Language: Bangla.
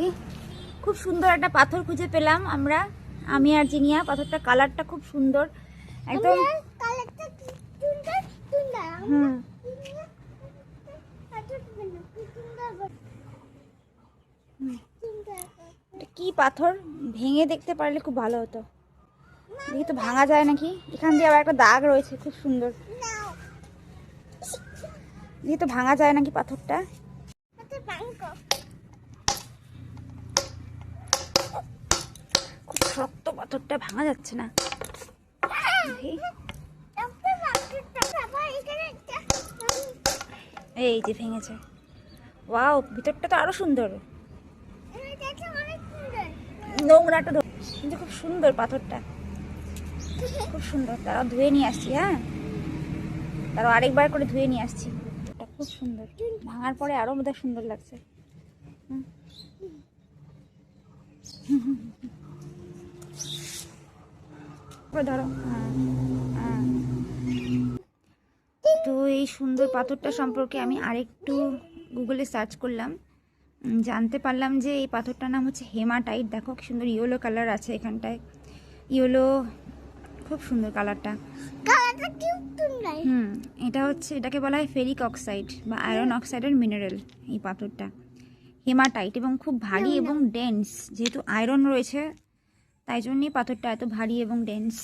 এই খুব সুন্দর একটা পাথর খুঁজে পেলাম আমরা, আমি আর জিনিয়া। পাথরটা কালারটা খুব সুন্দর একদম। হুম, এটা কি পাথর? ভেঙে দেখতে পারলে খুব ভালো হতো। দেখি তো ভাঙা যায় নাকি। এখান দিয়ে আবার একটা দাগ রয়েছে খুব সুন্দর। দেখি তো ভাঙা যায় নাকি পাথরটা। খুব শক্ত পাথরটা, ভাঙা যাচ্ছে না। এই যে ভেঙেছে। ওয়াও, ভিতরটা তো আরো সুন্দর। নোংরাটা কিন্তু খুব সুন্দর পাথরটা, খুব সুন্দর। তারা ধুয়ে নিয়ে আসছি। হ্যাঁ, তারা আরেকবার করে ধুয়ে নিয়ে আসছি। এটা খুব সুন্দর, ভাঙার পরে আরো বোধহয় সুন্দর লাগছে। ধরো। হ্যাঁ, তো এই সুন্দর পাথরটা সম্পর্কে আমি আরেকটু গুগলে সার্চ করলাম। জানতে পারলাম যে এই পাথরটার নাম হচ্ছে হেমাটাইট। দেখো কি সুন্দর ইয়েলো কালার আছে এখানটায়, ইয়েলো, খুব সুন্দর কালারটা। এটা হচ্ছে, এটাকে বলা হয় ফেরিক অক্সাইড বা আয়রন অক্সাইডের মিনারেল এই পাথরটা, হেমাটাইট। এবং খুব ভারী এবং ডেন্স, যেহেতু আয়রন রয়েছে তাই জন্যই পাথরটা এত ভারী এবং ডেন্স।